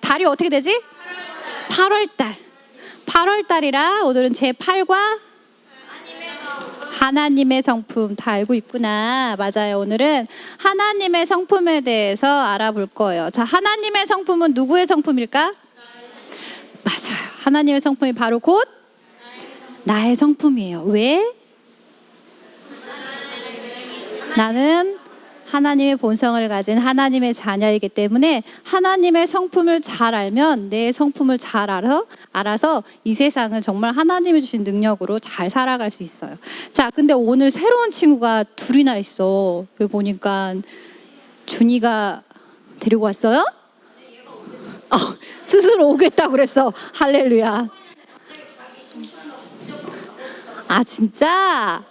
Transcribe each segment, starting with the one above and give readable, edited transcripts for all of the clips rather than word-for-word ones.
달이 어떻게 되지? 8월달. 8월달이라 오늘은 제8과 하나님의 성품 다 알고 있구나. 맞아요. 오늘은 하나님의 성품에 대해서 알아볼 거예요. 자, 하나님의 성품은 누구의 성품일까? 맞아요. 하나님의 성품이 바로 곧 나의 성품이에요. 왜? 나는 하나님의 본성을 가진 하나님의 자녀이기 때문에 하나님의 성품을 잘 알면 내 성품을 잘 알아서 이 세상을 정말 하나님이 주신 능력으로 잘 살아갈 수 있어요. 자, 근데 오늘 새로운 친구가 둘이나 있어. 여기 보니까 준이가 데리고 왔어요? 스스로 오겠다고 그랬어. 할렐루야. 아, 진짜?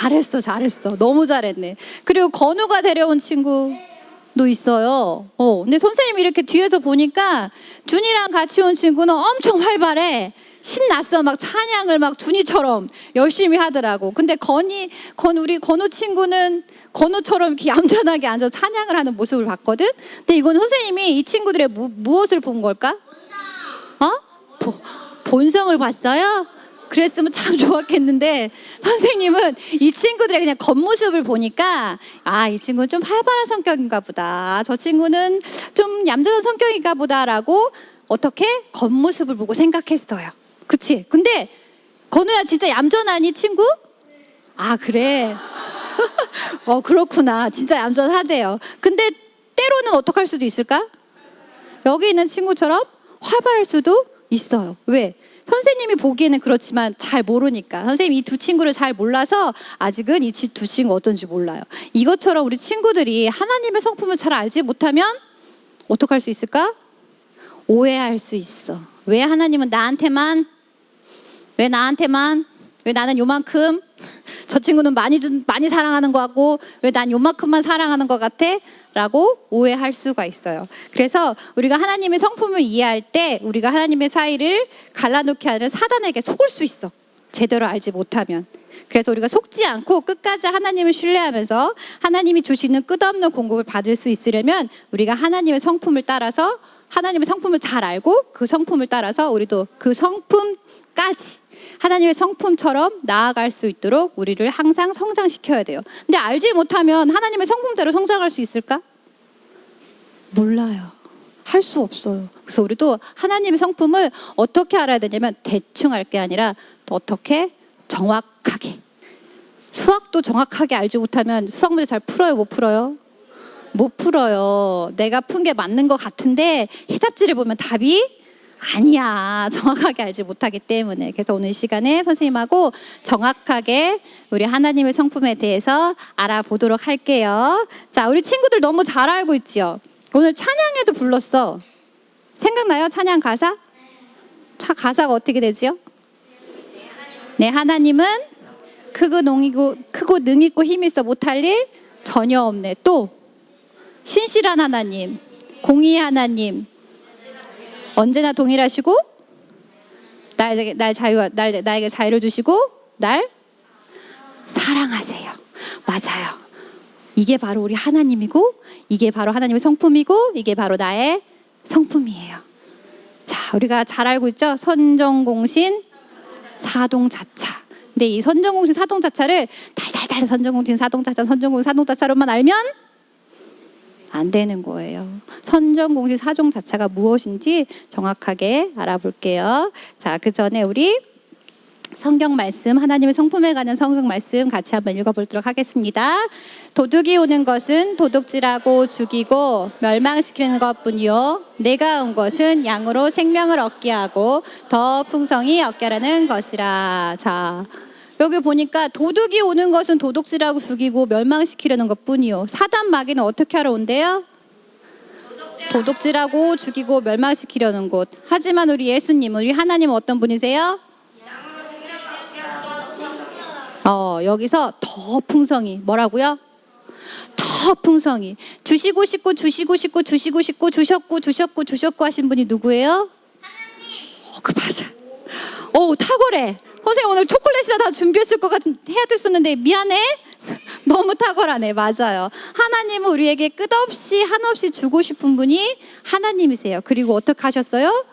잘했어. 너무 잘했네. 그리고 건우가 데려온 친구도 있어요. 근데 선생님이 이렇게 뒤에서 보니까 준이랑 같이 온 친구는 엄청 활발해. 신났어. 막 찬양을 막 준이처럼 열심히 하더라고. 근데 우리 건우 친구는 건우처럼 이렇게 얌전하게 앉아서 찬양을 하는 모습을 봤거든. 근데 이건 선생님이 이 친구들의 무엇을 본 걸까? 본성을 봤어요? 그랬으면 참 좋았겠는데 선생님은 이 친구들의 그냥 겉모습을 보니까 이 친구는 좀 활발한 성격인가 보다. 저 친구는 좀 얌전한 성격인가 보다라고 어떻게 겉모습을 보고 생각했어요. 그치? 근데 건우야 진짜 얌전하니 친구? 그래. 그렇구나. 진짜 얌전하대요. 근데 때로는 어떡할 수도 있을까? 여기 있는 친구처럼 활발할 수도 있어요. 왜? 선생님이 보기에는 그렇지만 잘 모르니까. 선생님이 이 두 친구를 잘 몰라서 아직은 이 두 친구 어떤지 몰라요. 이것처럼 우리 친구들이 하나님의 성품을 잘 알지 못하면 어떡할 수 있을까? 오해할 수 있어. 왜 하나님은 나한테만? 왜 나는 요만큼? 저 친구는 많이 사랑하는 것 같고 왜 난 요만큼만 사랑하는 것 같아? 라고 오해할 수가 있어요. 그래서 우리가 하나님의 성품을 이해할 때 우리가 하나님의 사이를 갈라놓게 하는 사단에게 속을 수 있어. 제대로 알지 못하면. 그래서 우리가 속지 않고 끝까지 하나님을 신뢰하면서 하나님이 주시는 끝없는 공급을 받을 수 있으려면 우리가 하나님의 성품을 따라서 하나님의 성품을 잘 알고 그 성품을 따라서 우리도 그 성품까지 하나님의 성품처럼 나아갈 수 있도록 우리를 항상 성장시켜야 돼요. 근데 알지 못하면 하나님의 성품대로 성장할 수 있을까? 몰라요. 할 수 없어요. 그래서 우리도 하나님의 성품을 어떻게 알아야 되냐면 대충 알 게 아니라 어떻게 정확하게. 수학도 정확하게 알지 못하면 수학 문제 잘 풀어요? 못 풀어요? 못 풀어요. 내가 푼 게 맞는 것 같은데 해답지를 보면 답이 아니야. 정확하게 알지 못하기 때문에. 그래서 오늘 시간에 선생님하고 정확하게 우리 하나님의 성품에 대해서 알아보도록 할게요. 자, 우리 친구들 너무 잘 알고 있지요? 오늘 찬양에도 불렀어. 생각나요? 찬양 가사? 가사가 어떻게 되지요? 네, 하나님은 크고 능 있고 힘 있어 못할 일 전혀 없네. 또 신실한 하나님, 공의의 하나님, 언제나 동일하시고 나에게 자유를 주시고 날 사랑하세요. 맞아요. 이게 바로 우리 하나님이고 이게 바로 하나님의 성품이고 이게 바로 나의 성품이에요. 자, 우리가 잘 알고 있죠? 선정공신 사동자차. 근데 이 선정공신 사동자차를 달달달 선정공신 사동자차로만 알면 안 되는 거예요. 선정공신 사동자차가 무엇인지 정확하게 알아볼게요. 자, 그 전에 우리 성경 말씀, 하나님의 성품에 관한 성경 말씀 같이 한번 읽어보도록 하겠습니다. 도둑이 오는 것은 도둑질하고 죽이고 멸망시키는 것뿐이요 내가 온 것은 양으로 생명을 얻게 하고 더 풍성히 얻게 하라는 것이라. 자, 여기 보니까 도둑이 오는 것은 도둑질하고 죽이고 멸망시키려는 것뿐이요. 사단 마귀는 어떻게 하러 온대요? 도둑질하고 죽이고 멸망시키려는 곳. 하지만 우리 예수님은, 우리 하나님은 어떤 분이세요? 여기서 더 풍성히. 뭐라고요? 더 풍성히. 주시고 싶고 주셨고 하신 분이 누구예요? 하나님. 그 맞아. 탁월해. 선생님 오늘 초콜릿이라 다 준비했을 것 같은 해야 됐었는데 미안해. 너무 탁월하네. 맞아요. 하나님은 우리에게 끝없이 한없이 주고 싶은 분이 하나님이세요. 그리고 어떻게 하셨어요?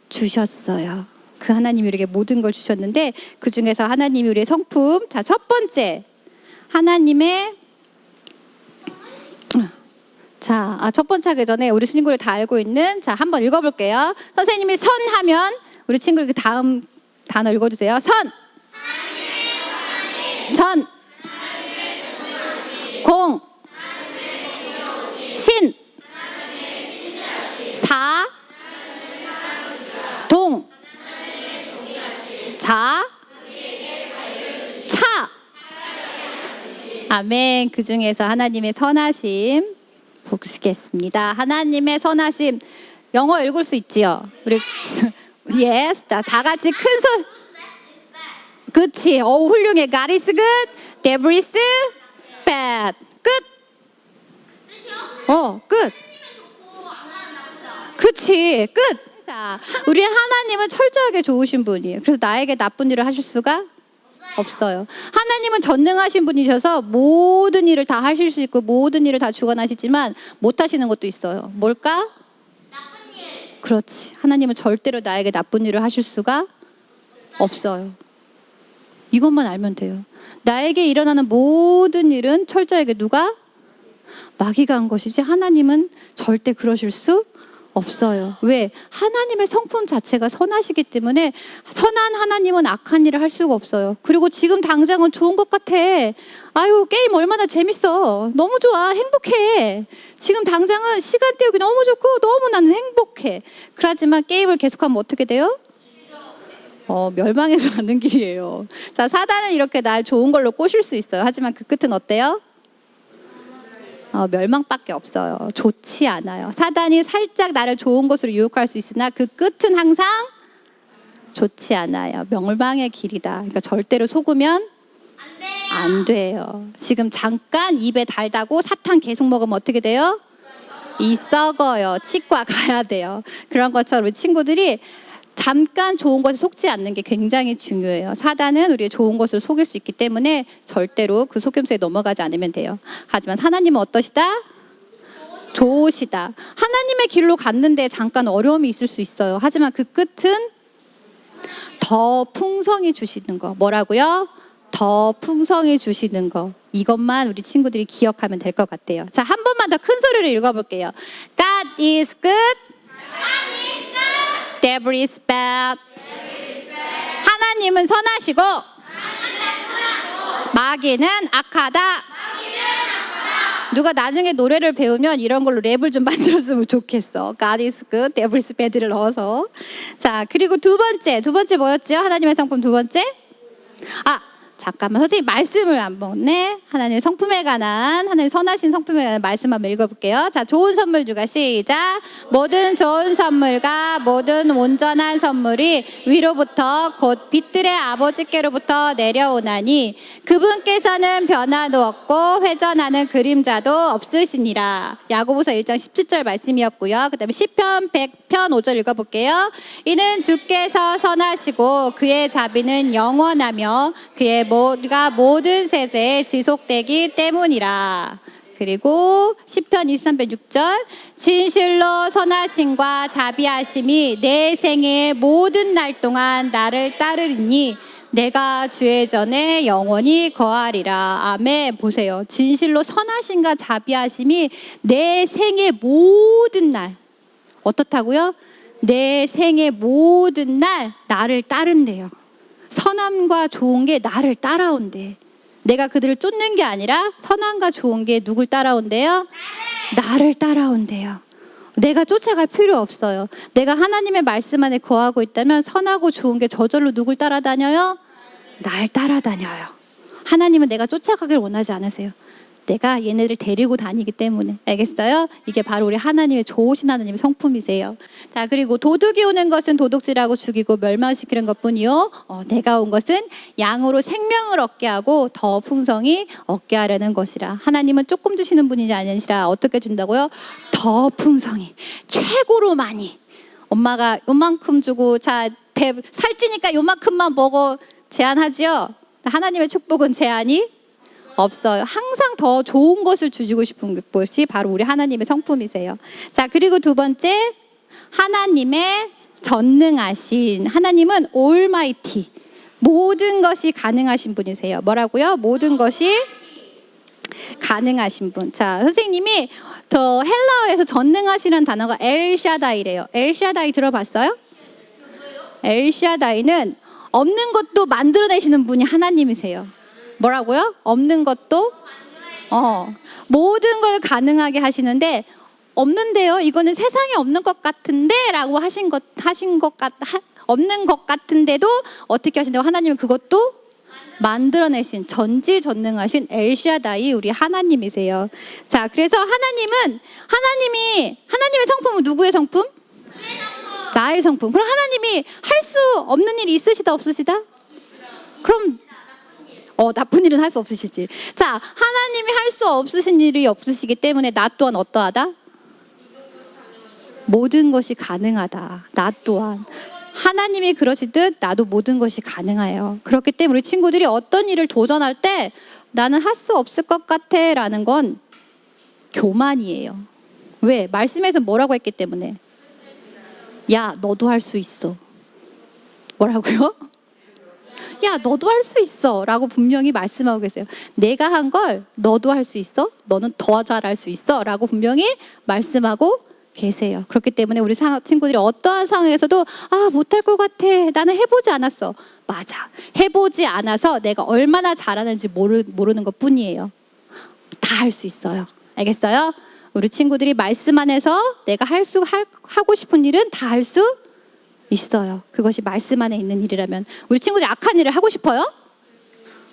주셨어요. 그 하나님이 우리에게 모든 걸 주셨는데 그 중에서 하나님이 우리의 성품. 자, 첫 번째 하나님의 첫 번째 하기 전에 우리 친구들 다 알고 있는 한번 읽어볼게요. 선생님이 선 하면 우리 친구들 그 다음 단어 읽어주세요. 선, 전, 공, 신, 사, 동, 자, 차. 아멘. 그 중에서 하나님의 선하심 보시겠습니다. 하나님의 선하심. 영어 읽을 수 있지요? 우리 yes. 다 같이 큰 손. 그치. 훌륭해. God is good. devil is bad. 끝. 끝. 그치. 끝. 자, 우리 하나님은 철저하게 좋으신 분이에요. 그래서 나에게 나쁜 일을 하실 수가 없어요. 하나님은 전능하신 분이셔서 모든 일을 다 하실 수 있고 모든 일을 다 주관하시지만 못 하시는 것도 있어요. 뭘까? 나쁜 일. 그렇지. 하나님은 절대로 나에게 나쁜 일을 하실 수가 없어요. 이것만 알면 돼요. 나에게 일어나는 모든 일은 철저하게 누가? 마귀가 한 것이지 하나님은 절대 그러실 수 없어요. 왜? 하나님의 성품 자체가 선하시기 때문에 선한 하나님은 악한 일을 할 수가 없어요. 그리고 지금 당장은 좋은 것 같아. 아유, 게임 얼마나 재밌어. 너무 좋아. 행복해. 지금 당장은 시간 때우기 너무 좋고 너무 나는 행복해. 그렇지만 게임을 계속하면 어떻게 돼요? 멸망으로 가는 길이에요. 자, 사단은 이렇게 날 좋은 걸로 꼬실 수 있어요. 하지만 그 끝은 어때요? 멸망밖에 없어요. 좋지 않아요. 사단이 살짝 나를 좋은 것으로 유혹할 수 있으나 그 끝은 항상 좋지 않아요. 멸망의 길이다. 그러니까 절대로 속으면 안 돼요. 지금 잠깐 입에 달다고 사탕 계속 먹으면 어떻게 돼요? 이 썩어요. 치과 가야 돼요. 그런 것처럼 우리 친구들이 잠깐 좋은 것에 속지 않는 게 굉장히 중요해요. 사단은 우리의 좋은 것을 속일 수 있기 때문에 절대로 그 속임수에 넘어가지 않으면 돼요. 하지만 하나님은 어떠시다? 좋으시다. 하나님의 길로 갔는데 잠깐 어려움이 있을 수 있어요. 하지만 그 끝은 더 풍성히 주시는 거. 뭐라고요? 더 풍성히 주시는 거. 이것만 우리 친구들이 기억하면 될 것 같아요. 자, 한 번만 더 큰 소리로 읽어볼게요. God is good. devil is bad. 하나님은 선하시고 마귀는 악하다. 누가 나중에 노래를 배우면 이런 걸로 랩을 좀 만들었으면 좋겠어. God is good, devil is bad를 넣어서. 자, 그리고 두 번째 뭐였죠? 하나님의 성품 두 번째? 잠깐만, 선생님 말씀을 안 먹네. 하나님의 성품에 관한, 하나님의 선하신 성품에 관한 말씀 한번 읽어볼게요. 자, 좋은 선물 주가 시작. 모든 좋은 선물과 모든 온전한 선물이 위로부터 곧 빛들의 아버지께로부터 내려오나니 그분께서는 변화도 없고 회전하는 그림자도 없으시니라. 야고보서 1장 17절 말씀이었고요. 그 다음에 시편 100편 5절 읽어볼게요. 이는 주께서 선하시고 그의 자비는 영원하며 그의 모두가 모든 세대에 지속되기 때문이라. 그리고 시편 23편 6절 진실로 선하심과 자비하심이 내 생의 모든 날 동안 나를 따르리니 내가 주의 전에 영원히 거하리라. 아멘. 보세요. 진실로 선하심과 자비하심이 내 생의 모든 날 어떻다고요? 내 생의 모든 날 나를 따른대요. 선함과 좋은 게 나를 따라온대. 내가 그들을 쫓는 게 아니라 선함과 좋은 게 누굴 따라온대요? 나를 따라온대요. 내가 쫓아갈 필요 없어요. 내가 하나님의 말씀 안에 거하고 있다면 선하고 좋은 게 저절로 누굴 따라다녀요? 날 따라다녀요. 하나님은 내가 쫓아가길 원하지 않으세요. 내가 얘네들 데리고 다니기 때문에. 알겠어요? 이게 바로 우리 하나님의 좋으신 하나님의 성품이세요. 자, 그리고 도둑이 오는 것은 도둑질하고 죽이고 멸망시키는 것뿐이요 내가 온 것은 양으로 생명을 얻게 하고 더 풍성히 얻게 하려는 것이라. 하나님은 조금 주시는 분이 아니시라 어떻게 준다고요? 더 풍성히 최고로 많이. 엄마가 요만큼 주고 자, 살찌니까 요만큼만 먹어 제한하지요. 하나님의 축복은 제한이 없어요. 항상 더 좋은 것을 주시고 싶은 것이 바로 우리 하나님의 성품이세요. 자, 그리고 두 번째, 하나님의 전능하신, 하나님은 올마이티, 모든 것이 가능하신 분이세요. 뭐라고요? 모든 것이 가능하신 분. 자, 선생님이 더 헬라어에서 전능하시는 단어가 엘샤다이래요. 엘샤다이 들어봤어요? 엘샤다이는 없는 것도 만들어내시는 분이 하나님이세요. 뭐라고요? 없는 것도 모든 걸 가능하게 하시는데, 없는데요, 이거는 세상에 없는 것 같은데라고 없는 것 같은데도 어떻게 하신다고? 하나님은 그것도 만들어내신 전지전능하신 엘샤다이 우리 하나님이세요. 자, 그래서 하나님의 성품은 누구의 성품? 나의 성품. 그럼 하나님이 할 수 없는 일이 있으시다 없으시다? 그럼 나쁜 일은 할 수 없으시지. 자, 하나님이 할 수 없으신 일이 없으시기 때문에 나 또한 어떠하다? 모든 것이 가능하다. 나 또한. 하나님이 그러시듯 나도 모든 것이 가능해요. 그렇기 때문에 우리 친구들이 어떤 일을 도전할 때 나는 할 수 없을 것 같아 라는 건 교만이에요. 왜? 말씀에서 뭐라고 했기 때문에. 야, 너도 할 수 있어. 뭐라고요? 야, 너도 할 수 있어 라고 분명히 말씀하고 계세요. 내가 한 걸 너도 할 수 있어? 너는 더 잘할 수 있어 라고 분명히 말씀하고 계세요. 그렇기 때문에 우리 친구들이 어떠한 상황에서도 못할 것 같아, 나는 해보지 않았어. 맞아, 해보지 않아서 내가 얼마나 잘하는지 모르는 것 뿐이에요. 다 할 수 있어요. 알겠어요? 우리 친구들이 말씀 안에서 내가 하고 싶은 일은 다 할 수 있어요. 그것이 말씀 안에 있는 일이라면. 우리 친구들이 악한 일을 하고 싶어요?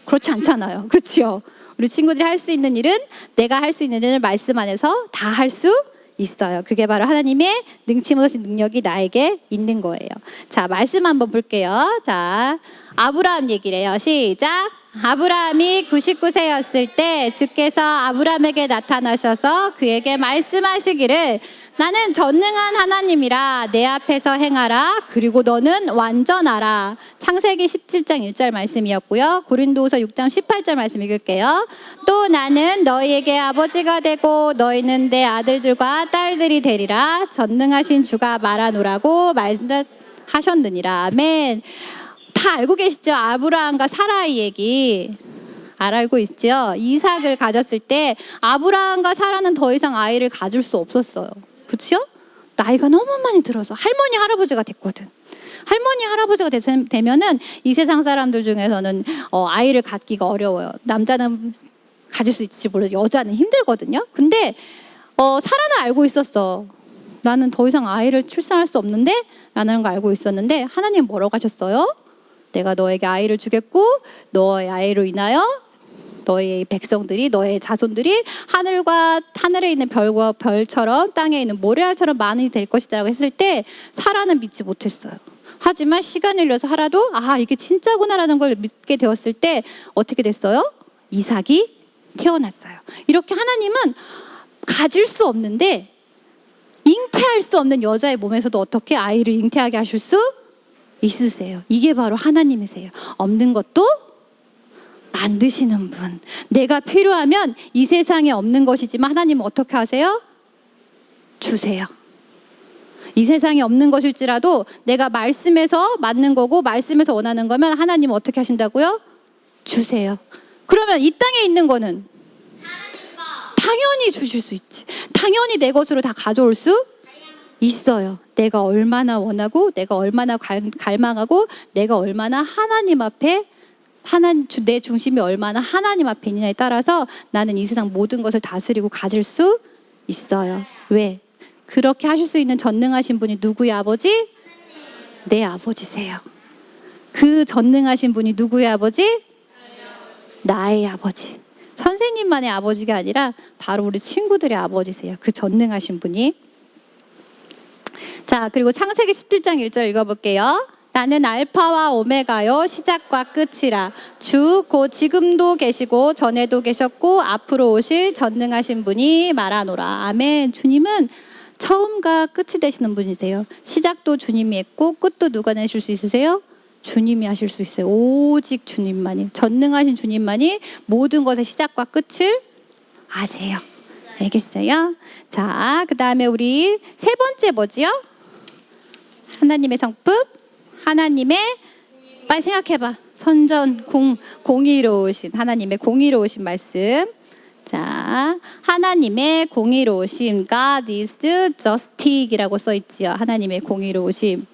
그렇지 않잖아요. 그렇죠? 우리 친구들이 할 수 있는 일은, 내가 할 수 있는 일을 말씀 안에서 다 할 수 있어요. 그게 바로 하나님의 능치 못하신 능력이 나에게 있는 거예요. 자, 말씀 한번 볼게요. 자, 아브라함 얘기를 해요. 시작. 아브라함이 99세였을 때 주께서 아브라함에게 나타나셔서 그에게 말씀하시기를, 나는 전능한 하나님이라 내 앞에서 행하라. 그리고 너는 완전하라. 창세기 17장 1절 말씀이었고요. 고린도후서 6장 18절 말씀 읽을게요. 또 나는 너희에게 아버지가 되고 너희는 내 아들들과 딸들이 되리라. 전능하신 주가 말하노라고 말씀하셨느니라. 아멘. 다 알고 계시죠? 아브라함과 사라의 얘기 알고 있죠? 이삭을 가졌을 때 아브라함과 사라는 더 이상 아이를 가질 수 없었어요. 그렇죠? 나이가 너무 많이 들어서 할머니 할아버지가 됐거든. 할머니 할아버지가 되면은 이 세상 사람들 중에서는 아이를 갖기가 어려워요. 남자는 가질 수 있을지 몰라도 여자는 힘들거든요. 근데 사라는 알고 있었어. 나는 더 이상 아이를 출산할 수 없는데 라는 걸 알고 있었는데, 하나님 뭐라고 하셨어요? 내가 너에게 아이를 주겠고 너의 아이로 인하여 너의 백성들이, 너의 자손들이 하늘에 있는 별과 별처럼 땅에 있는 모래알처럼 많이 될 것이다 라고 했을 때 사라는 믿지 못했어요. 하지만 시간이 흘러서 하라도 이게 진짜구나라는 걸 믿게 되었을 때 어떻게 됐어요? 이삭이 태어났어요. 이렇게 하나님은 가질 수 없는데 잉태할 수 없는 여자의 몸에서도 어떻게 아이를 잉태하게 하실 수 있으세요. 이게 바로 하나님이세요. 없는 것도 만드시는 분. 내가 필요하면 이 세상에 없는 것이지만 하나님은 어떻게 하세요? 주세요. 이 세상에 없는 것일지라도 내가 말씀에서 맞는 거고 말씀에서 원하는 거면 하나님은 어떻게 하신다고요? 주세요. 그러면 이 땅에 있는 거는 당연히 주실 수 있지. 당연히 내 것으로 다 가져올 수 있어요. 내가 얼마나 원하고 내가 얼마나 갈망하고 내가 얼마나 하나님 앞에 내 중심이 얼마나 하나님 앞에 있느냐에 따라서 나는 이 세상 모든 것을 다스리고 가질 수 있어요. 왜? 그렇게 하실 수 있는 전능하신 분이 누구의 아버지? 내 아버지세요. 그 전능하신 분이 누구의 아버지? 나의 아버지. 선생님만의 아버지가 아니라 바로 우리 친구들의 아버지세요. 그 전능하신 분이. 자, 그리고 창세기 17장 1절 읽어볼게요. 나는 알파와 오메가요 시작과 끝이라. 주 곧 지금도 계시고 전에도 계셨고 앞으로 오실 전능하신 분이 말하노라. 아멘. 주님은 처음과 끝이 되시는 분이세요. 시작도 주님이 했고 끝도 누가 내실 수 있으세요? 주님이 하실 수 있어요. 오직 주님만이, 전능하신 주님만이 모든 것의 시작과 끝을 아세요. 알겠어요? 자, 그 다음에 우리 세 번째 뭐지요? 하나님의 성품, 하나님의, 빨리 생각해봐. 공의로우신, 하나님의 공의로우신 말씀. 자, 하나님의 공의로우심, God is justice이라고 써있지요. 하나님의 공의로우심.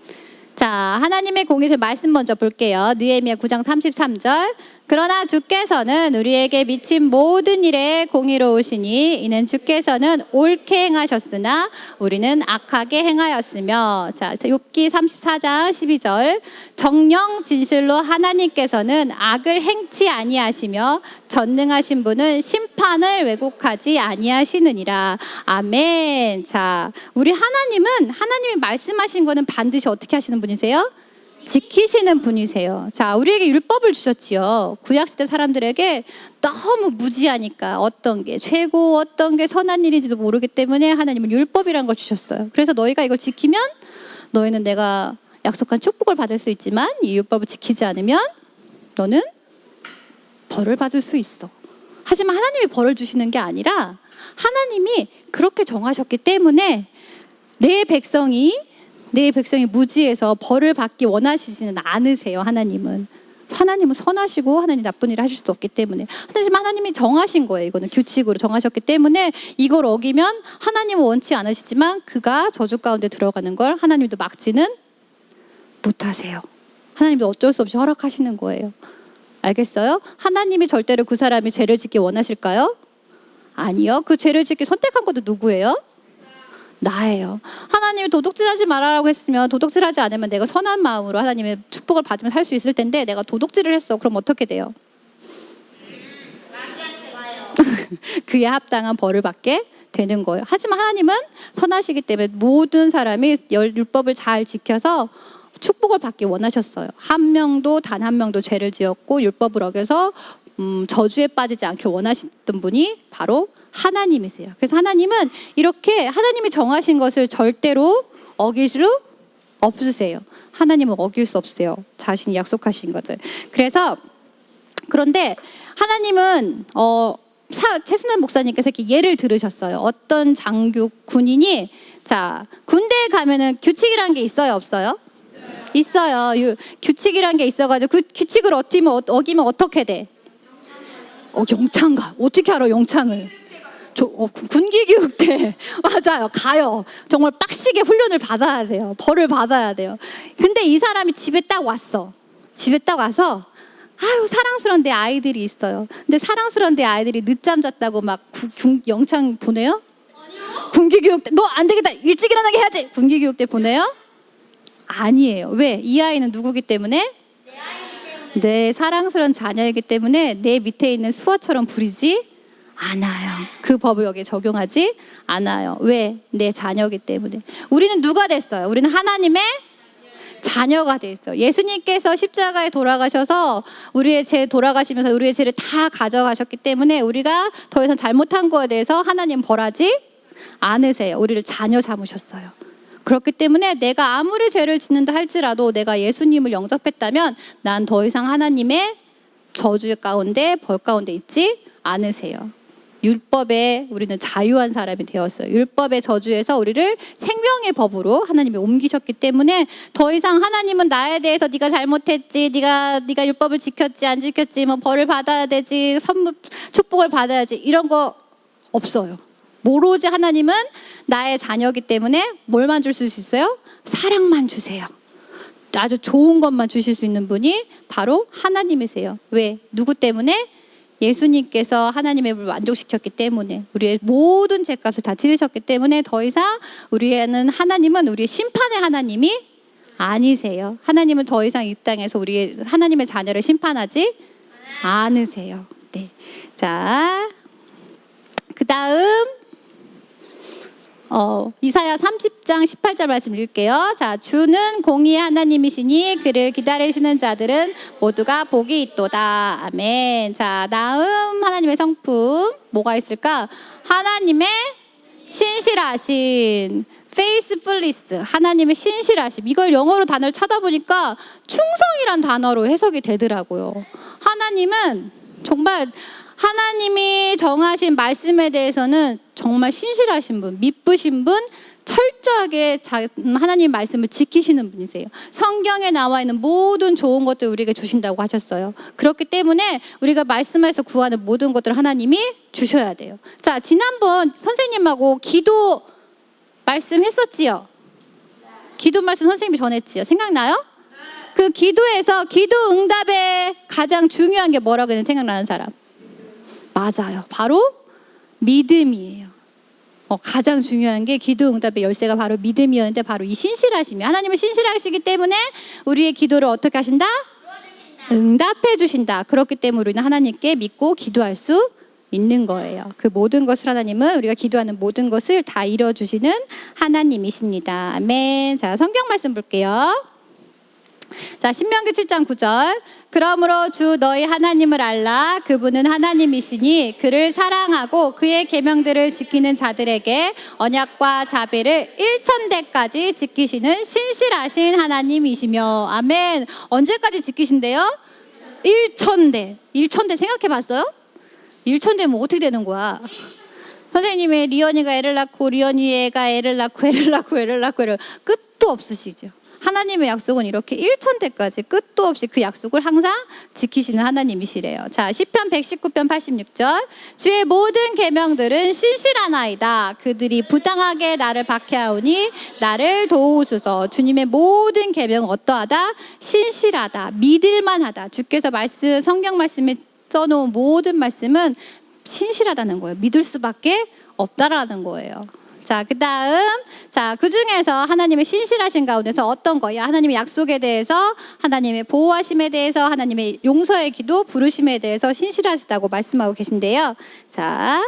자, 하나님의 공의로우심 말씀 먼저 볼게요. 느헤미야 9장 33절. 그러나 주께서는 우리에게 미친 모든 일에 공의로우시니 이는 주께서는 옳게 행하셨으나 우리는 악하게 행하였으며. 자, 욥기 34장 12절. 정령 진실로 하나님께서는 악을 행치 아니하시며 전능하신 분은 심판을 왜곡하지 아니하시느니라. 아멘. 자, 우리 하나님이 말씀하신 거는 반드시 어떻게 하시는 분이세요? 지키시는 분이세요. 자, 우리에게 율법을 주셨지요. 구약시대 사람들에게 너무 무지하니까 어떤 게 최고, 어떤 게 선한 일인지도 모르기 때문에 하나님은 율법이라는 걸 주셨어요. 그래서 너희가 이걸 지키면 너희는 내가 약속한 축복을 받을 수 있지만 이 율법을 지키지 않으면 너는 벌을 받을 수 있어. 하지만 하나님이 벌을 주시는 게 아니라 하나님이 그렇게 정하셨기 때문에 내 백성이 무지해서 벌을 받기 원하시지는 않으세요. 하나님은 선하시고 하나님 나쁜 일을 하실 수도 없기 때문에. 하지만 하나님이 정하신 거예요. 이거는 규칙으로 정하셨기 때문에 이걸 어기면 하나님은 원치 않으시지만 그가 저주 가운데 들어가는 걸 하나님도 막지는 못하세요. 하나님도 어쩔 수 없이 허락하시는 거예요. 알겠어요? 하나님이 절대로 그 사람이 죄를 짓기 원하실까요? 아니요. 그 죄를 짓기 선택한 것도 누구예요? 나예요. 하나님이 도둑질하지 말아라고 했으면 도둑질하지 않으면 내가 선한 마음으로 하나님의 축복을 받으면 살 수 있을 텐데 내가 도둑질을 했어. 그럼 어떻게 돼요? 마귀한테 가요. 그에 합당한 벌을 받게 되는 거예요. 하지만 하나님은 선하시기 때문에 모든 사람이 율법을 잘 지켜서 축복을 받기 원하셨어요. 단 한 명도 죄를 지었고 율법을 어겨서 저주에 빠지지 않길 원하셨던 분이 바로 하나님이세요. 그래서 하나님은 이렇게 하나님이 정하신 것을 절대로 어길 수 없으세요. 하나님은 어길 수 없어요. 자신이 약속하신 것을. 그런데 하나님은 최순환 목사님께서 이렇게 예를 들으셨어요. 어떤 군인이 군대에 가면은 규칙이라는 게 있어요, 없어요? 있어요. 규칙이라는 게 있어가지고 그 규칙을 어기면 어떻게 돼? 영창 가. 어떻게 알아, 영창을? 군기교육 때 맞아요. 가요. 정말 빡시게 훈련을 받아야 돼요. 벌을 받아야 돼요. 근데 이 사람이 집에 딱 와서 사랑스러운 내 아이들이 있어요. 근데 사랑스러운 내 아이들이 늦잠 잤다고 막 영창 보내요? 아니요. 군기교육 때 너 안 되겠다. 일찍 일어나게 해야지. 군기교육 때 보내요? 아니에요. 왜? 이 아이는 누구기 때문에? 내 사랑스러운 자녀이기 때문에 내 밑에 있는 수호처럼 부리지 않아요. 그 법을 여기에 적용하지 않아요. 왜? 내 자녀이기 때문에. 우리는 누가 됐어요? 우리는 하나님의 자녀가 됐어요. 예수님께서 십자가에 돌아가셔서 돌아가시면서 우리의 죄를 다 가져가셨기 때문에 우리가 더 이상 잘못한 거에 대해서 하나님 벌하지 않으세요. 우리를 자녀 삼으셨어요. 그렇기 때문에 내가 아무리 죄를 짓는다 할지라도 내가 예수님을 영접했다면 난 더 이상 하나님의 저주 가운데 벌 가운데 있지 않으세요. 율법에 우리는 자유한 사람이 되었어요. 율법의 저주에서 우리를 생명의 법으로 하나님이 옮기셨기 때문에 더 이상 하나님은 나에 대해서 네가 잘못했지, 네가 율법을 지켰지 안 지켰지, 뭐 벌을 받아야 되지, 축복을 받아야지 이런 거 없어요. 오로지 하나님은 나의 자녀이기 때문에 뭘만 주실 수 있어요? 사랑만 주세요. 아주 좋은 것만 주실 수 있는 분이 바로 하나님이세요. 왜? 누구 때문에? 예수님께서 하나님의 법을 만족시켰기 때문에, 우리의 모든 죄값을 다 치르셨기 때문에 더 이상 하나님은 우리의 심판의 하나님이 아니세요. 하나님은 더 이상 이 땅에서 하나님의 자녀를 심판하지 않으세요. 네. 자, 그 다음 이사야 30장 18절 말씀 읽을게요. 자, 주는 공의의 하나님이시니 그를 기다리시는 자들은 모두가 복이 있도다. 아멘. 자, 다음 하나님의 성품 뭐가 있을까? 하나님의 신실하신 faithfulness, 하나님의 신실하심. 이걸 영어로 단어를 찾아보니까 충성이란 단어로 해석이 되더라고요. 하나님은 정말 하나님이 정하신 말씀에 대해서는 정말 신실하신 분, 믿으신 분, 철저하게 하나님 말씀을 지키시는 분이세요. 성경에 나와 있는 모든 좋은 것들 우리에게 주신다고 하셨어요. 그렇기 때문에 우리가 말씀에서 구하는 모든 것들을 하나님이 주셔야 돼요. 자, 지난번 선생님하고 기도 말씀했었지요? 기도 말씀 선생님이 전했지요? 생각나요? 그 기도에서 기도 응답에 가장 중요한 게 뭐라고 했는지 생각나는 사람? 맞아요. 바로 믿음이에요. 가장 중요한 게 기도 응답의 열쇠가 바로 믿음이었는데 바로 이 신실하심이, 하나님은 신실하시기 때문에 우리의 기도를 어떻게 하신다? 응답해 주신다. 그렇기 때문에 우리는 하나님께 믿고 기도할 수 있는 거예요. 그 모든 것을 하나님은 우리가 기도하는 모든 것을 다 이뤄주시는 하나님이십니다. 아멘. 자, 성경 말씀 볼게요. 자, 신명기 7장 9절. 그러므로 주 너희 하나님을 알라. 그분은 하나님이시니 그를 사랑하고 그의 계명들을 지키는 자들에게 언약과 자비를 1000대까지 지키시는 신실하신 하나님이시며. 아멘. 언제까지 지키신대요? 1000대. 1000대 생각해 봤어요? 1000대면 어떻게 되는 거야? 선생님의 리언이가 애를 낳고 리언이 애가 애를 낳고 끝도 없으시죠. 하나님의 약속은 이렇게 1000대까지 끝도 없이 그 약속을 항상 지키시는 하나님이시래요. 자, 시편 119편 86절. 주의 모든 계명들은 신실하나이다. 그들이 부당하게 나를 박해하오니 나를 도우소서. 주님의 모든 계명은 어떠하다? 신실하다. 믿을만하다. 주께서 성경 말씀에 써놓은 모든 말씀은 신실하다는 거예요. 믿을 수밖에 없다라는 거예요. 자, 그 다음, 자, 그 중에서 하나님의 신실하신 가운데서 어떤 거예요? 하나님의 약속에 대해서, 하나님의 보호하심에 대해서, 하나님의 용서의 기도, 부르심에 대해서 신실하시다고 말씀하고 계신데요. 자,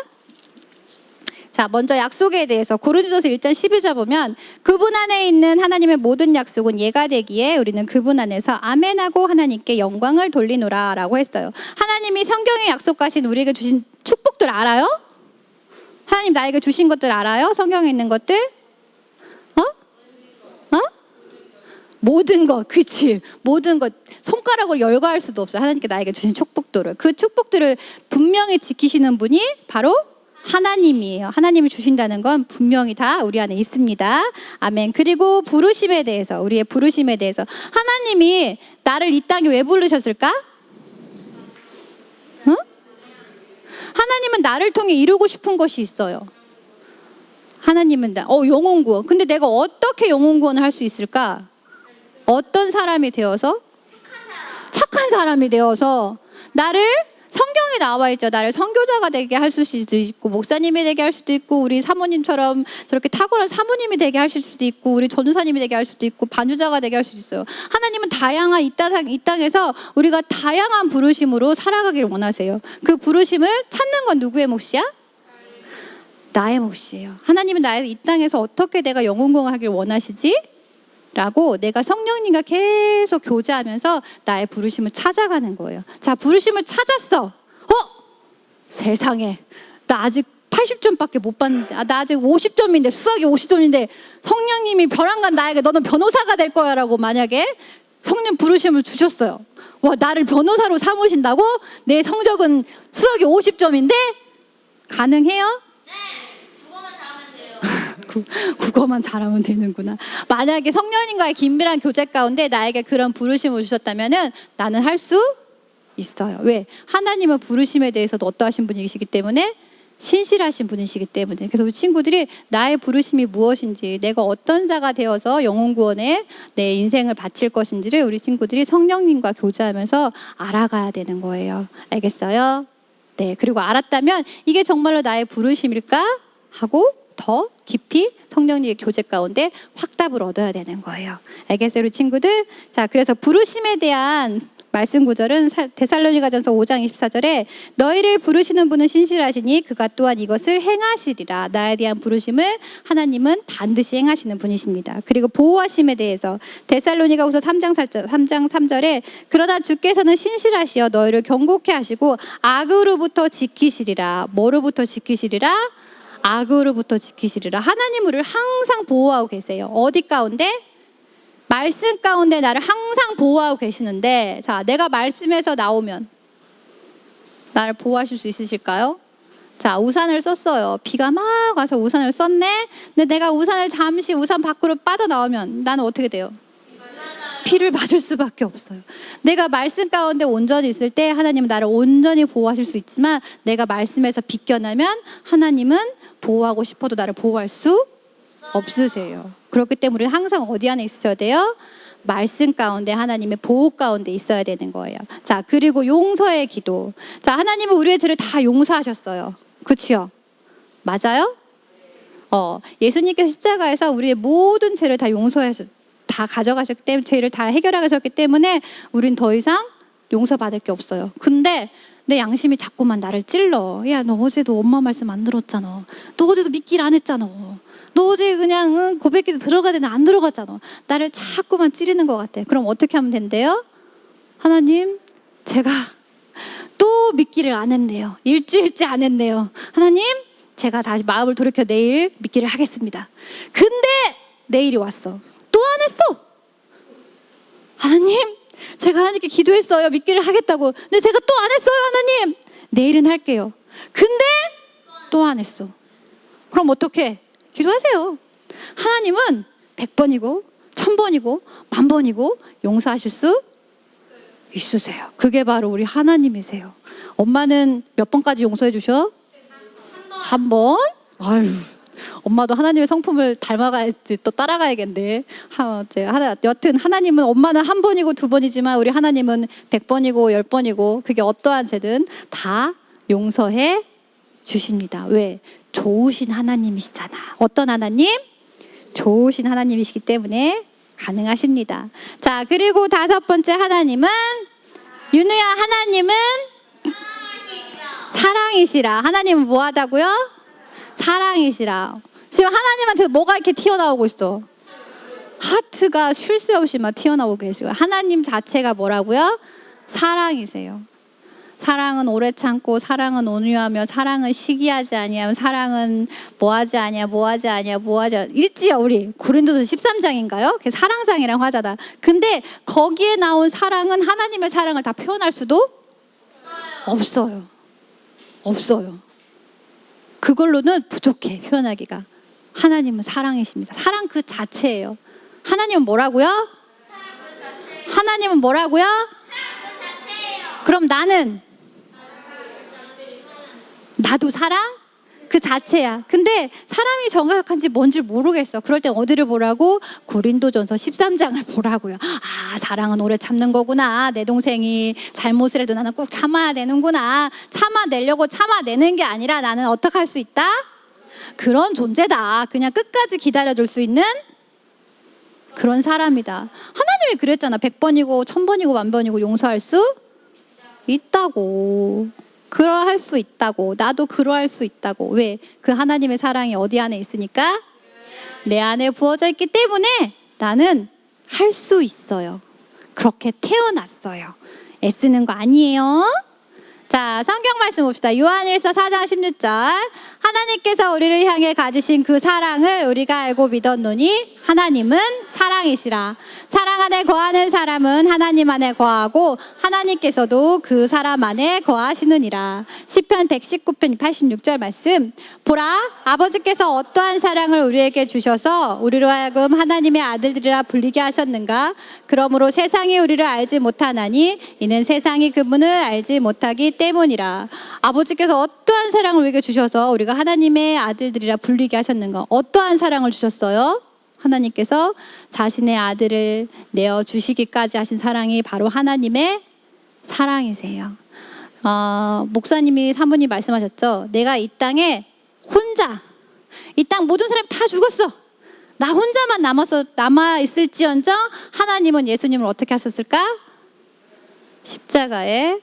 먼저 약속에 대해서 고린도서 1장 12절 보면 그분 안에 있는 하나님의 모든 약속은 예가 되기에 우리는 그분 안에서 아멘하고 하나님께 영광을 돌리노라 라고 했어요. 하나님이 성경에 약속하신 우리에게 주신 축복들 알아요? 하나님 나에게 주신 것들 알아요? 성경에 있는 것들? 모든 것, 그치? 모든 것 손가락으로 열거할 수도 없어요. 하나님께 나에게 주신 축복들을. 그 축복들을 분명히 지키시는 분이 바로 하나님이에요. 하나님이 주신다는 건 분명히 다 우리 안에 있습니다. 아멘. 그리고 부르심에 대해서, 우리의 부르심에 대해서 하나님이 나를 이 땅에 왜 부르셨을까? 응? 하나님은 나를 통해 이루고 싶은 것이 있어요. 하나님은 영혼 구원. 근데 내가 어떻게 영혼 구원을 할 수 있을까? 어떤 사람이 되어서? 착한 사람이 되어서 나를, 성경에 나와 있죠. 나를 선교자가 되게 할 수도 있고 목사님이 되게 할 수도 있고 우리 사모님처럼 저렇게 탁월한 사모님이 되게 하실 수도 있고 우리 전도사님이 되게 할 수도 있고 반주자가 되게 할 수도 있어요. 하나님은 다양한 이 땅에서 우리가 다양한 부르심으로 살아가기를 원하세요. 그 부르심을 찾는 건 누구의 몫이야? 나의 몫이에요. 하나님은 나의 이 땅에서 어떻게 내가 영혼공하길 원하시지? 라고 내가 성령님과 계속 교제하면서 나의 부르심을 찾아가는 거예요. 자, 부르심을 찾았어. 세상에 나 아직 80점밖에 못 받는데, 나 아직 50점인데, 수학이 50점인데 성령님이 벼랑간 나에게 너는 변호사가 될 거야 라고 만약에 성령 부르심을 주셨어요. 와, 나를 변호사로 삼으신다고? 내 성적은 수학이 50점인데 가능해요? 국어만 잘하면 되는구나. 만약에 성령님과의 긴밀한 교제 가운데 나에게 그런 부르심을 주셨다면은 나는 할 수 있어요. 왜? 하나님은 부르심에 대해서도 어떠하신 분이시기 때문에, 신실하신 분이시기 때문에. 그래서 우리 친구들이 나의 부르심이 무엇인지, 내가 어떤 자가 되어서 영혼 구원에 내 인생을 바칠 것인지를 우리 친구들이 성령님과 교제하면서 알아가야 되는 거예요. 알겠어요? 네. 그리고 알았다면 이게 정말로 나의 부르심일까 하고 더 깊이 성령님의 교제 가운데 확답을 얻어야 되는 거예요. 알겠어요, 우리 친구들? 자, 그래서 부르심에 대한 말씀 구절은 데살로니가전서 5장 24절에 너희를 부르시는 분은 신실하시니 그가 또한 이것을 행하시리라. 나에 대한 부르심을 하나님은 반드시 행하시는 분이십니다. 그리고 보호하심에 대해서 데살로니가후서 3장 3절에 그러나 주께서는 신실하시어 너희를 경고케 하시고 악으로부터 지키시리라. 뭐로부터 지키시리라? 악으로부터 지키시리라. 하나님 우리를 항상 보호하고 계세요. 어디 가운데? 말씀 가운데 나를 항상 보호하고 계시는데, 자, 내가 말씀에서 나오면 나를 보호하실 수 있으실까요? 자, 우산을 썼어요. 비가 막 와서 우산을 썼네. 근데 내가 우산을 잠시 우산 밖으로 빠져나오면 나는 어떻게 돼요? 피를 맞을 수밖에 없어요. 내가 말씀 가운데 온전히 있을 때 하나님은 나를 온전히 보호하실 수 있지만, 내가 말씀에서 비껴나면 하나님은 보호하고 싶어도 나를 보호할 수 없으세요. 그렇기 때문에 우리는 항상 어디 안에 있어야 돼요? 말씀 가운데, 하나님의 보호 가운데 있어야 되는 거예요. 자, 그리고 용서의 기도. 자, 하나님은 우리의 죄를 다 용서하셨어요. 그치요? 맞아요? 예수님께서 십자가에서 우리의 모든 죄를 다 다 가져가셨기 때문에, 죄를 다 해결하셨기 때문에 우린 더 이상 용서받을 게 없어요. 근데 내 양심이 자꾸만 나를 찔러. 야, 너 어제도 엄마 말씀 안 들었잖아. 너 어제도 믿길 안 했잖아. 너 어제 그냥 고백기도 들어가야 되는데 안 들어갔잖아. 나를 자꾸만 찌르는 것 같아. 그럼 어떻게 하면 된대요? 하나님, 제가 또 믿기를 안 했네요. 일주일째 안 했네요. 하나님, 제가 다시 마음을 돌이켜 내일 믿기를 하겠습니다. 근데 내일이 왔어. 또 안 했어. 하나님, 제가 하나님께 기도했어요. 믿기를 하겠다고. 근데 제가 또 안 했어요. 하나님, 내일은 할게요. 근데 또 안 했어. 그럼 어떻게? 기도하세요. 하나님은 100번이고 1000번이고 10,000번이고 용서하실 수 있으세요. 그게 바로 우리 하나님이세요. 엄마는 몇 번까지 용서해 주셔? 한 번? 아유, 엄마도 하나님의 성품을 닮아가야지, 또 따라가야겠네. 여튼 하나님은, 엄마는 한 번이고 두 번이지만 우리 하나님은 100번이고 10번이고 그게 어떠한 죄든 다 용서해 주십니다. 왜? 좋으신 하나님이시잖아. 어떤 하나님? 좋으신 하나님이시기 때문에 가능하십니다. 자, 그리고 5번째 하나님은, 윤우야, 하나님은 사랑이시라. 하나님은 뭐 하다고요? 사랑이시라. 지금 하나님한테 뭐가 이렇게 튀어나오고 있어? 하트가 쉴 새 없이 막 튀어나오고 계시고, 하나님 자체가 뭐라고요? 사랑이세요. 사랑은 오래 참고, 사랑은 온유하며, 사랑은 시기하지 아니하며, 사랑은 뭐하지 아니야, 뭐하지 아니야, 뭐하지 읽지요. 우리 고린도서 13장인가요? 그게 사랑장이라고 하잖아. 근데 거기에 나온 사랑은 하나님의 사랑을 다 표현할 수도 없어요. 없어요. 그걸로는 부족해, 표현하기가. 하나님은 사랑이십니다. 사랑 그 자체예요. 하나님은 뭐라고요? 하나님은 뭐라고요? 그럼 나도 사랑? 그 자체야. 근데 사람이 정확한지 뭔지 모르겠어. 그럴 땐 어디를 보라고? 고린도전서 13장을 보라고요. 아, 사랑은 오래 참는 거구나. 내 동생이 잘못을 해도 나는 꼭 참아야 되는구나. 참아내려고 참아내는 게 아니라 나는 어떻게 할 수 있다? 그런 존재다. 그냥 끝까지 기다려줄 수 있는 그런 사람이다. 하나님이 그랬잖아. 100번이고 1000번이고 10,000번이고 용서할 수 있다고. 그러할 수 있다고. 나도 그러할 수 있다고. 왜? 그 하나님의 사랑이 어디 안에 있으니까? 내 안에 부어져 있기 때문에 나는 할 수 있어요. 그렇게 태어났어요. 애쓰는 거 아니에요. 자, 성경 말씀 봅시다. 요한일서 4장 16절. 하나님께서 우리를 향해 가지신 그 사랑을 우리가 알고 믿었노니 하나님은 사랑이시라. 사랑 안에 거하는 사람은 하나님 안에 거하고 하나님께서도 그 사람 안에 거하시느니라. 시편 119편 86절 말씀. 보라, 아버지께서 어떠한 사랑을 우리에게 주셔서 우리로 하여금 하나님의 아들들이라 불리게 하셨는가? 그러므로 세상이 우리를 알지 못하나니 이는 세상이 그분을 알지 못하기 때문이라. 아버지께서 어떠한 사랑을 우리에게 주셔서 우리가 하나님의 아들들이라 불리게 하셨는가? 어떠한 사랑을 주셨어요? 하나님께서 자신의 아들을 내어주시기까지 하신 사랑이 바로 하나님의 사랑이세요. 목사님이 사모님 말씀하셨죠. 내가 이 땅에 혼자, 이 땅 모든 사람이 다 죽었어. 나 혼자만 남아있을지언정 하나님은 예수님을 어떻게 하셨을까? 십자가에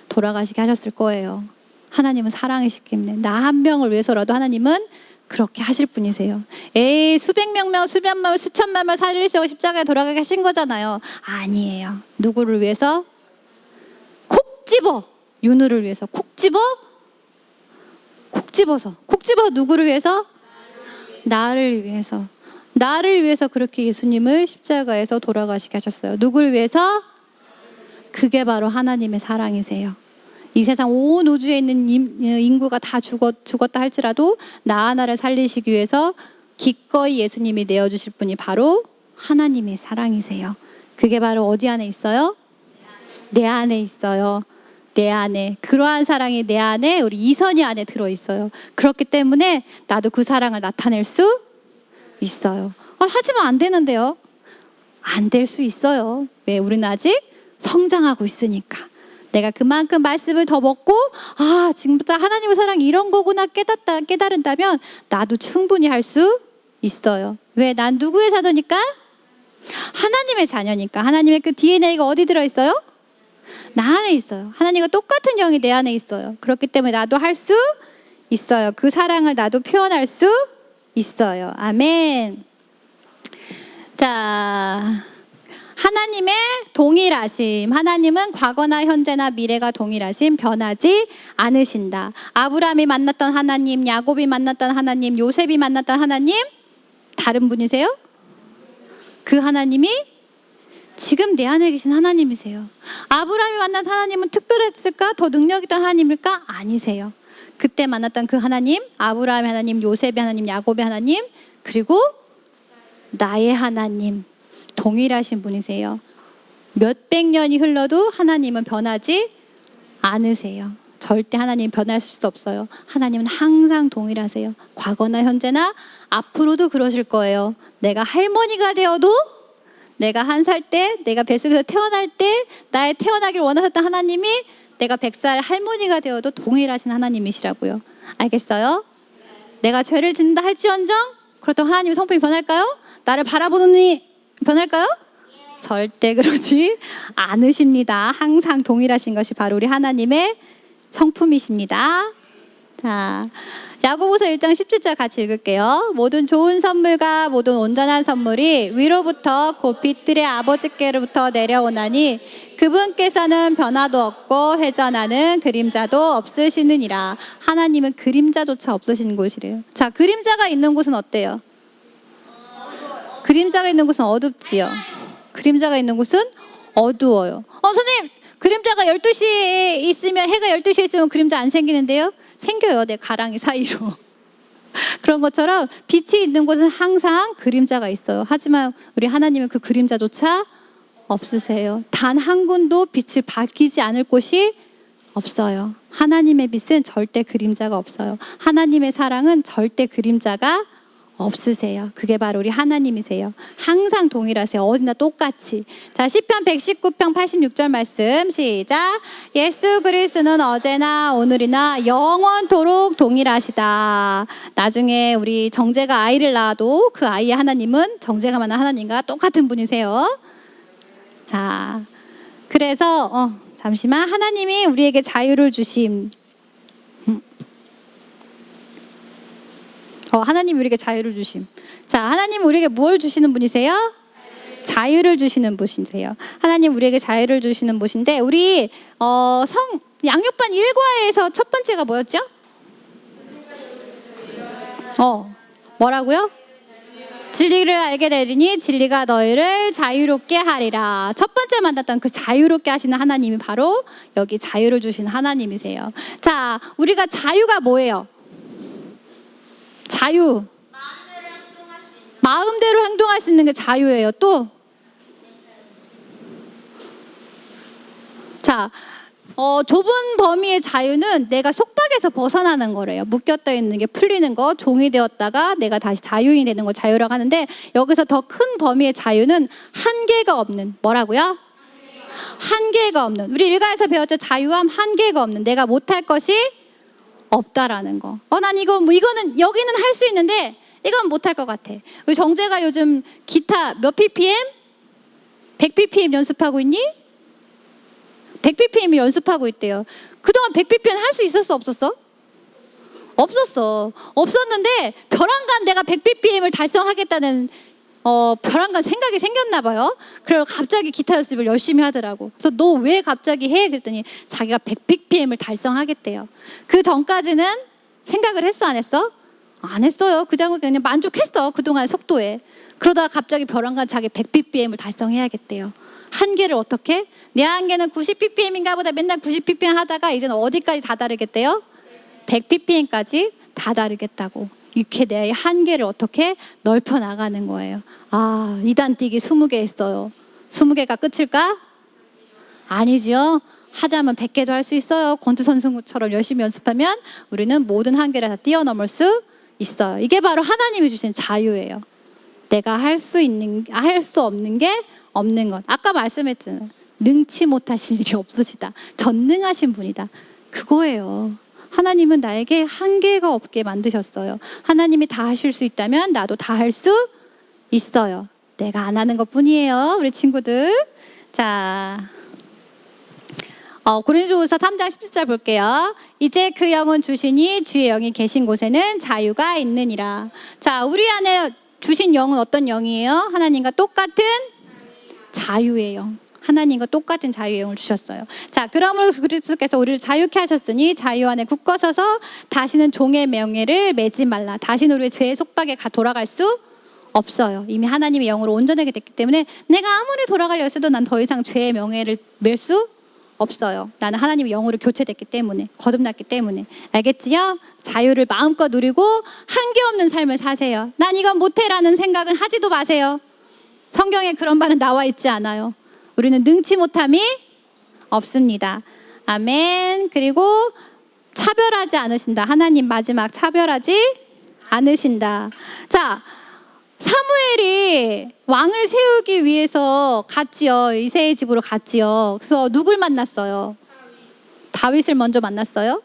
돌아가시게 하셨을 거예요. 하나님은 사랑이시기 때문에 나 한 명을 위해서라도 하나님은 그렇게 하실 분이세요. 에이, 수백 명, 수천만 명, 수천만 명 살리시고 십자가에 돌아가게 하신 거잖아요. 아니에요. 누구를 위해서? 콕 집어. 윤우를 위해서 콕 집어 콕 집어서 누구를 위해서? 나를 위해서. 나를 위해서 그렇게 예수님을 십자가에서 돌아가시게 하셨어요. 누구를 위해서? 그게 바로 하나님의 사랑이세요. 이 세상 온 우주에 있는 인구가 다 죽었다 할지라도 나 하나를 살리시기 위해서 기꺼이 예수님이 내어주실 분이 바로 하나님의 사랑이세요. 그게 바로 어디 안에 있어요? 내 안에 있어요. 내 안에. 그러한 사랑이 내 안에 우리 이선희 안에 들어있어요. 그렇기 때문에 나도 그 사랑을 나타낼 수 있어요. 하지만 안 되는데요. 안 될 수 있어요. 왜? 우리는 아직 성장하고 있으니까. 내가 그만큼 말씀을 더 먹고 지금부터 하나님의 사랑이 이런 거구나 깨달은다면 나도 충분히 할 수 있어요. 왜? 난 누구의 자녀니까? 하나님의 자녀니까. 하나님의 그 DNA가 어디 들어있어요? 나 안에 있어요. 하나님과 똑같은 영이 내 안에 있어요. 그렇기 때문에 나도 할 수 있어요. 그 사랑을 나도 표현할 수 있어요. 아멘. 자, 하나님의 동일하심. 하나님은 과거나 현재나 미래가 동일하심, 변하지 않으신다. 아브라함이 만났던 하나님, 야곱이 만났던 하나님, 요셉이 만났던 하나님 다른 분이세요? 그 하나님이 지금 내 안에 계신 하나님이세요. 아브라함이 만난 하나님은 특별했을까? 더 능력 있던 하나님일까? 아니세요. 그때 만났던 그 하나님, 아브라함의 하나님, 요셉의 하나님, 야곱의 하나님, 그리고 나의 하나님, 동일하신 분이세요. 몇백 년이 흘러도 하나님은 변하지 않으세요. 절대 하나님 변할 수도 없어요. 하나님은 항상 동일하세요. 과거나 현재나 앞으로도 그러실 거예요. 내가 할머니가 되어도, 내가 1살 때, 내가 뱃속에서 태어날 때 나의 태어나길 원하셨던 하나님이 내가 100살 할머니가 되어도 동일하신 하나님이시라고요. 알겠어요? 내가 죄를 짓는다 할지언정 그렇다고 하나님의 성품이 변할까요? 나를 바라보는 눈이 변할까요? 절대 그러지 않으십니다. 항상 동일하신 것이 바로 우리 하나님의 성품이십니다. 자, 야고보서 1장 17절 같이 읽을게요. 모든 좋은 선물과 모든 온전한 선물이 위로부터 곧 빛들의 아버지께로부터 내려오나니 그분께서는 변화도 없고 회전하는 그림자도 없으시느니라. 하나님은 그림자조차 없으신 곳이래요. 자, 그림자가 있는 곳은 어때요? 그림자가 있는 곳은 어둡지요. 그림자가 있는 곳은 어두워요. 선생님, 그림자가 12시에 있으면, 해가 12시에 있으면 그림자 안 생기는데요? 생겨요. 내 가랑이 사이로. 그런 것처럼 빛이 있는 곳은 항상 그림자가 있어요. 하지만 우리 하나님은 그 그림자조차 없으세요. 단 한 군도 빛을 밝히지 않을 곳이 없어요. 하나님의 빛은 절대 그림자가 없어요. 하나님의 사랑은 절대 그림자가 없으세요. 그게 바로 우리 하나님이세요. 항상 동일하세요. 어디나 똑같이. 자, 시편 119편 86절 말씀 시작. 예수 그리스도는 어제나 오늘이나 영원토록 동일하시다. 나중에 우리 정재가 아이를 낳아도 그 아이의 하나님은 정재가 만난 하나님과 똑같은 분이세요. 자, 그래서 잠시만, 하나님이 우리에게 자유를 주심. 하나님 우리에게 자유를 주심. 자, 하나님 우리에게 뭘 주시는 분이세요? 자유를 주시는 분이세요. 하나님 우리에게 자유를 주시는 분인데, 우리 양육반 1과에서 첫 번째가 뭐였죠? 뭐라고요? 진리를 알게 되리니 진리가 너희를 자유롭게 하리라. 첫 번째 만났던 그 자유롭게 하시는 하나님이 바로 여기 자유를 주시는 하나님이세요. 자, 우리가 자유가 뭐예요? 자유. 마음대로 행동할 수 있는 게 자유예요. 또, 자, 좁은 범위의 자유는 내가 속박에서 벗어나는 거래요. 묶였다 있는 게 풀리는 거, 종이 되었다가 내가 다시 자유인이 되는 걸 자유라고 하는데, 여기서 더 큰 범위의 자유는 한계가 없는, 뭐라고요? 한계가 없는. 우리 일가에서 배웠죠? 자유함, 한계가 없는. 내가 못할 것이 없다라는 거. 난 이거는 여기는 할 수 있는데 이건 못할 것 같아. 우리 정재가 요즘 기타 몇 ppm? 100ppm 연습하고 있니? 100ppm 연습하고 있대요. 그동안 100ppm 할 수 있었어, 없었어? 없었는데 벼랑간 내가 100ppm을 달성하겠다는 벼랑간 생각이 생겼나 봐요. 그래서 갑자기 기타 연습을 열심히 하더라고. 그래서 너 왜 갑자기 해? 그랬더니 자기가 100ppm을 달성하겠대요. 그 전까지는 생각을 했어, 안 했어? 안 했어요. 그냥 만족했어, 그동안 속도에. 그러다가 갑자기 벼랑간 자기 100ppm을 달성해야겠대요. 한계를 어떻게? 내 한계는 90ppm인가 보다 맨날 90ppm 하다가 이제는 어디까지 다다르겠대요? 100ppm까지 다다르겠다고. 이렇게 내 한계를 어떻게 넓혀 나가는 거예요. 아, 2단 뛰기 20개 했어요. 20개가 끝일까? 아니지요. 하자면 100개도 할 수 있어요. 권투 선수처럼 열심히 연습하면 우리는 모든 한계를 다 뛰어넘을 수 있어요. 이게 바로 하나님이 주신 자유예요. 내가 할 수 없는 게 없는 것. 아까 말씀했잖아요. 능치 못하실 일이 없으시다. 전능하신 분이다. 그거예요. 하나님은 나에게 한계가 없게 만드셨어요. 하나님이 다 하실 수 있다면 나도 다 할 수 있어요. 내가 안 하는 것뿐이에요. 우리 친구들. 자, 고린도후서 3장 17절 볼게요. 이제 그 영은 주시니 주의 영이 계신 곳에는 자유가 있느니라. 자, 우리 안에 주신 영은 어떤 영이에요? 하나님과 똑같은 자유예요. 하나님과 똑같은 자유의 영을 주셨어요. 자, 그러므로 그리스도께서 우리를 자유케 하셨으니 자유 안에 굳게 서서 다시는 종의 명예를 매지 말라. 다시는 우리의 죄의 속박에 돌아갈 수 없어요. 이미 하나님의 영으로 온전하게 됐기 때문에 내가 아무리 돌아가려 해도 난 더 이상 죄의 명예를 맬 수 없어요. 나는 하나님의 영으로 교체됐기 때문에, 거듭났기 때문에. 알겠지요? 자유를 마음껏 누리고 한계 없는 삶을 사세요. 난 이건 못해라는 생각은 하지도 마세요. 성경에 그런 말은 나와 있지 않아요. 우리는 능치 못함이 없습니다. 아멘. 그리고 차별하지 않으신다. 하나님 마지막 차별하지 않으신다. 자, 사무엘이 왕을 세우기 위해서 갔지요. 이새의 집으로 갔지요. 그래서 누굴 만났어요? 다윗을 먼저 만났어요?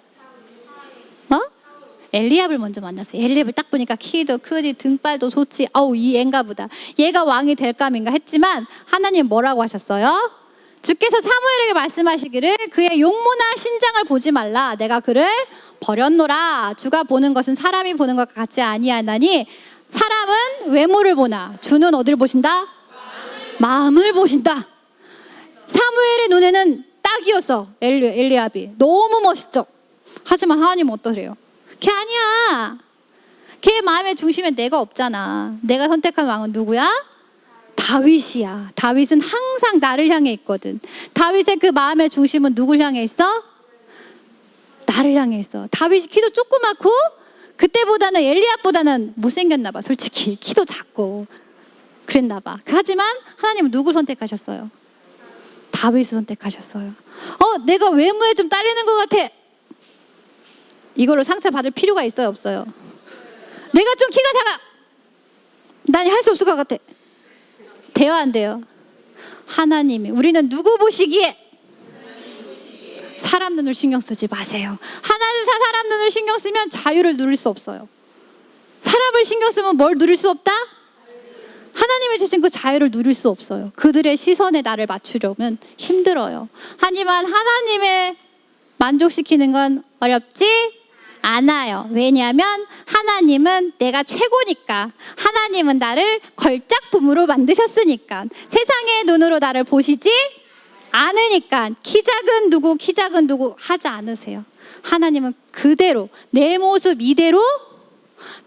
엘리압을 먼저 만났어요. 엘리압을 딱 보니까 키도 크지, 등발도 좋지. 아우, 이 애인가 보다. 얘가 왕이 될까인가 했지만 하나님 뭐라고 하셨어요? 주께서 사무엘에게 말씀하시기를 그의 용모나 신장을 보지 말라. 내가 그를 버렸노라. 주가 보는 것은 사람이 보는 것과 같지 아니하나니 사람은 외모를 보나 주는 어디를 보신다? 마음을 보신다. 사무엘의 눈에는 딱이었어. 엘리압이 너무 멋있죠. 하지만 하나님은 어떠세요? 걔 아니야. 걔 마음의 중심에 내가 없잖아. 내가 선택한 왕은 누구야? 다윗이야. 다윗은 항상 나를 향해 있거든. 다윗의 그 마음의 중심은 누굴 향해 있어? 나를 향해 있어. 다윗이 키도 조그맣고 그때보다는 엘리압보다는 못생겼나 봐. 솔직히 키도 작고 그랬나 봐. 하지만 하나님은 누구 선택하셨어요? 다윗을 선택하셨어요. 내가 외모에 좀 딸리는 것 같아. 이걸로 상처받을 필요가 있어요, 없어요? 내가 좀 키가 작아. 난 할 수 없을 것 같아. 돼요, 안 돼요? 하나님이. 우리는 누구 보시기에? 사람 눈을 신경 쓰지 마세요. 하나님 사람 눈을 신경 쓰면 자유를 누릴 수 없어요. 사람을 신경 쓰면 뭘 누릴 수 없다? 하나님이 주신 그 자유를 누릴 수 없어요. 그들의 시선에 나를 맞추려면 힘들어요. 하지만 하나님의 만족시키는 건 어렵지 않아요. 왜냐하면 하나님은 내가 최고니까. 하나님은 나를 걸작품으로 만드셨으니까. 세상의 눈으로 나를 보시지 않으니까. 키 작은 누구 하지 않으세요. 하나님은 그대로 내 모습 이대로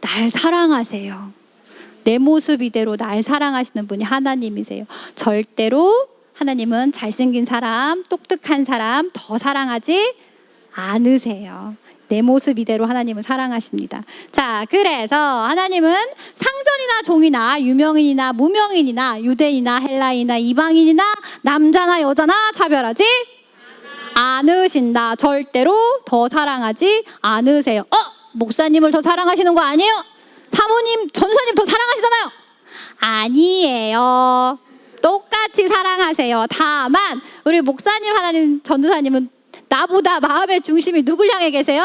날 사랑하세요. 내 모습 이대로 날 사랑하시는 분이 하나님이세요. 절대로 하나님은 잘생긴 사람, 똑똑한 사람 더 사랑하지 않으세요. 내 모습 이대로 하나님은 사랑하십니다. 자, 그래서 하나님은 상전이나 종이나 유명인이나 무명인이나 유대인이나 헬라인이나 이방인이나 남자나 여자나 차별하지 않으신다. 절대로 더 사랑하지 않으세요. 목사님을 더 사랑하시는 거 아니에요? 사모님, 전도사님 더 사랑하시잖아요. 아니에요. 똑같이 사랑하세요. 다만 우리 목사님, 하나님, 전도사님은 나보다 마음의 중심이 누굴 향해 계세요?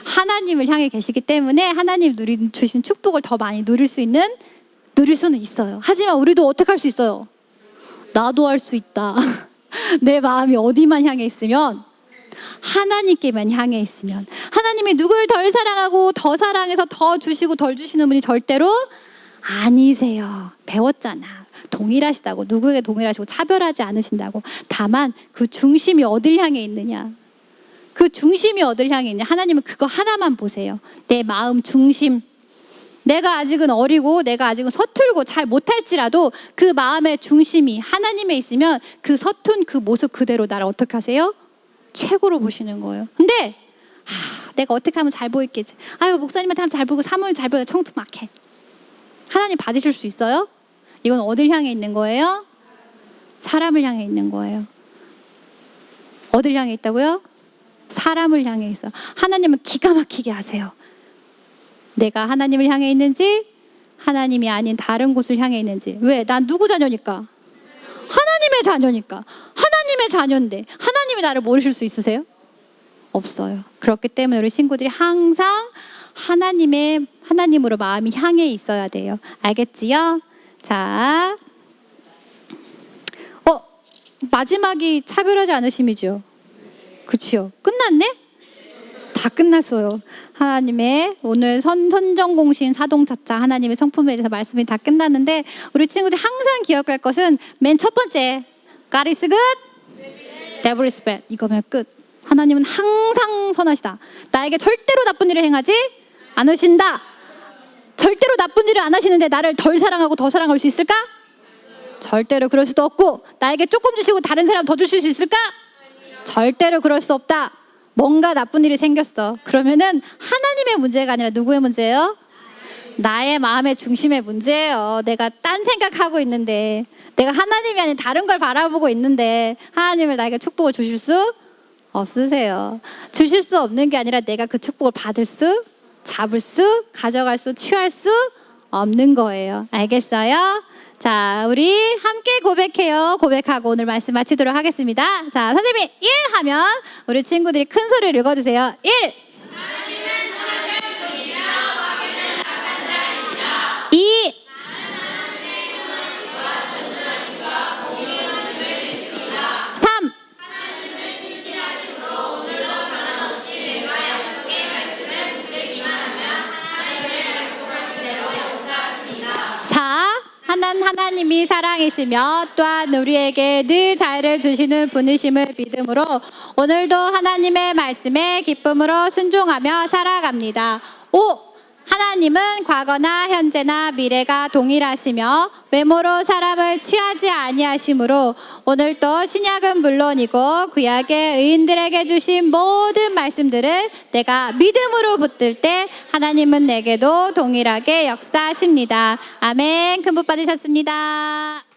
하나님을 향해 계시기 때문에 하나님 주신 축복을 더 많이 누릴 수는 있어요. 하지만 우리도 어떻게 할 수 있어요? 나도 할 수 있다. 내 마음이 어디만 향해 있으면? 하나님께만 향해 있으면. 하나님이 누굴 덜 사랑하고 더 사랑해서 더 주시고 덜 주시는 분이 절대로 아니세요. 배웠잖아. 동일하시다고. 누구에게 동일하시고 차별하지 않으신다고. 다만 그 중심이 어딜 향해 있느냐. 그 중심이 어딜 향해 있냐? 하나님은 그거 하나만 보세요. 내 마음 중심. 내가 아직은 어리고 내가 아직은 서툴고 잘 못할지라도 그 마음의 중심이 하나님에 있으면 그 서툰 그 모습 그대로 나를 어떻게 하세요? 최고로 보시는 거예요. 근데 내가 어떻게 하면 잘 보이겠지? 아유, 목사님한테 하면 잘 보고 사모님 잘 보고 청투 막 해. 하나님 받으실 수 있어요? 이건 어딜 향해 있는 거예요? 사람을 향해 있는 거예요. 어딜 향해 있다고요? 사람을 향해 있어. 하나님은 기가 막히게 하세요. 내가 하나님을 향해 있는지 하나님이 아닌 다른 곳을 향해 있는지. 왜? 난 누구 자녀니까? 하나님의 자녀니까. 하나님의 자녀인데 하나님이 나를 모르실 수 있으세요? 없어요. 그렇기 때문에 우리 친구들이 항상 하나님으로 마음이 향해 있어야 돼요. 알겠지요? 자, 마지막이 차별하지 않으심이죠. 그치요? 끝났네? 다 끝났어요. 하나님의 오늘 선정공신 사동차차 하나님의 성품에 대해서 말씀이 다 끝났는데 우리 친구들이 항상 기억할 것은 맨 첫 번째 God is good, devil is bad. 이거면 끝. 하나님은 항상 선하시다. 나에게 절대로 나쁜 일을 행하지 않으신다. 절대로 나쁜 일을 안 하시는데 나를 덜 사랑하고 더 사랑할 수 있을까? 절대로 그럴 수도 없고 나에게 조금 주시고 다른 사람 더 주실 수 있을까? 절대로 그럴 수 없다. 뭔가 나쁜 일이 생겼어. 그러면은 하나님의 문제가 아니라 누구의 문제예요? 나의 마음의 중심의 문제예요. 내가 딴 생각하고 있는데 내가 하나님이 아닌 다른 걸 바라보고 있는데 하나님을 나에게 축복을 주실 수 없으세요. 주실 수 없는 게 아니라 내가 그 축복을 받을 수, 잡을 수, 가져갈 수, 취할 수 없는 거예요. 알겠어요? 자, 우리 함께 고백해요. 고백하고 오늘 말씀 마치도록 하겠습니다. 자, 선생님이 1 하면 우리 친구들이 큰 소리를 읽어주세요. 1. 2. 3. 4. 하나님이 사랑이시며 또한 우리에게 늘 자유를 주시는 분이심을 믿음으로 오늘도 하나님의 말씀에 기쁨으로 순종하며 살아갑니다. 5. 하나님은 과거나 현재나 미래가 동일하시며 외모로 사람을 취하지 아니하시므로 오늘도 신약은 물론이고 구약의 의인들에게 주신 모든 말씀들을 내가 믿음으로 붙들 때 하나님은 내게도 동일하게 역사하십니다. 아멘. 큰 복 받으셨습니다.